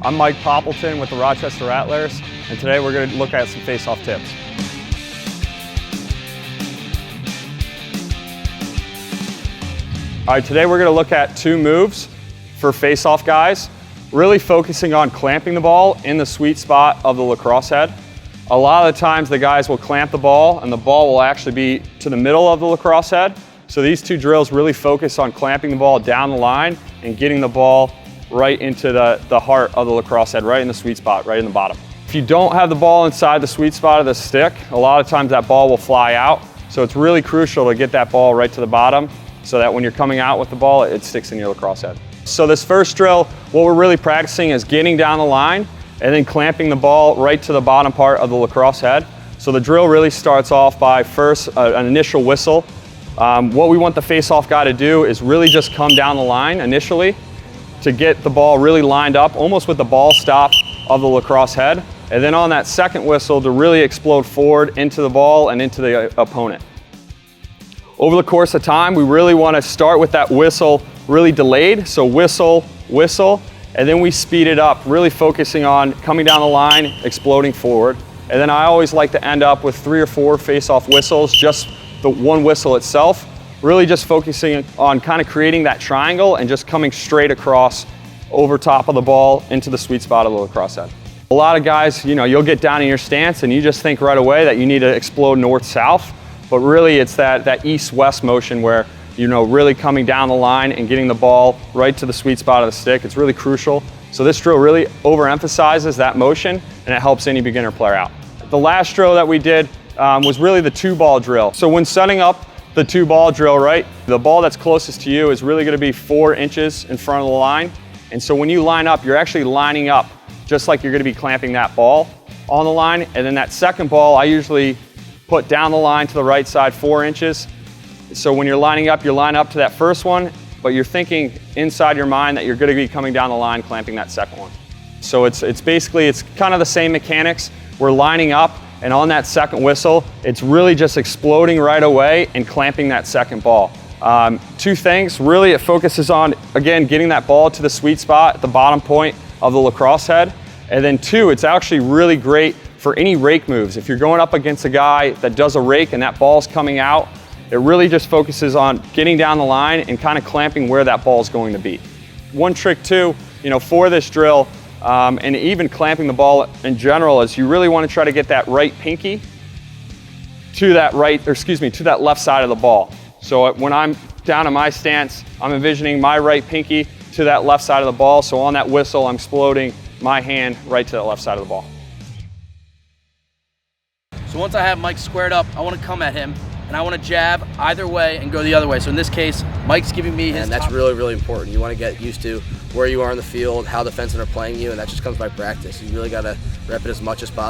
I'm Mike Poppleton with the Rochester Rattlers, and today we're going to look at some face-off tips. All right, today we're going to look at 2 moves for face-off guys, really focusing on clamping the ball in the sweet spot of the lacrosse head. A lot of the times the guys will clamp the ball and the ball will actually be to the middle of the lacrosse head. So these 2 drills really focus on clamping the ball down the line and getting the ball right into the heart of the lacrosse head, right in the sweet spot, right in the bottom. If you don't have the ball inside the sweet spot of the stick, a lot of times that ball will fly out. So it's really crucial to get that ball right to the bottom so that when you're coming out with the ball, it sticks in your lacrosse head. So this first drill, what we're really practicing is getting down the line and then clamping the ball right to the bottom part of the lacrosse head. So the drill really starts off by first an initial whistle. What we want the face-off guy to do is really just come down the line initially to get the ball really lined up, almost with the ball stop of the lacrosse head. And then on that second whistle to really explode forward into the ball and into the opponent. Over the course of time, we really want to start with that whistle really delayed. So whistle, whistle, and then we speed it up, really focusing on coming down the line, exploding forward. And then I always like to end up with 3 or 4 face-off whistles, just the one whistle itself, really just focusing on kind of creating that triangle and just coming straight across over top of the ball into the sweet spot of the lacrosse head. A lot of guys, you'll get down in your stance and you just think right away that you need to explode north-south, but really it's that east-west motion where, really coming down the line and getting the ball right to the sweet spot of the stick. It's really crucial. So this drill really overemphasizes that motion and it helps any beginner player out. The last drill that we did was really the 2-ball drill. So when setting up the 2-ball drill, right, the ball that's closest to you is really going to be 4 inches in front of the line. And so when you line up, you're actually lining up just like you're going to be clamping that ball on the line. And then that second ball, I usually put down the line to the right side 4 inches. So when you're lining up, you line up to that first one, but you're thinking inside your mind that you're going to be coming down the line clamping that second one. So it's kind of the same mechanics. We're lining up, and on that second whistle, it's really just exploding right away and clamping that second ball. 2 things, really it focuses on, again, getting that ball to the sweet spot at the bottom point of the lacrosse head. And then 2, it's actually really great for any rake moves. If you're going up against a guy that does a rake and that ball's coming out, it really just focuses on getting down the line and kind of clamping where that ball's going to be. One trick too, for this drill, and even clamping the ball in general, is you really want to try to get that right pinky to that left side of the ball. So when I'm down in my stance, I'm envisioning my right pinky to that left side of the ball. So on that whistle, I'm exploding my hand right to the left side of the ball. So once I have Mike squared up, I want to come at him and I want to jab either way and go the other way. So in this case, Mike's giving me his And that's really, really important. You want to get used to where you are in the field, how defensemen are playing you, and that just comes by practice. You really got to rep it as much as possible.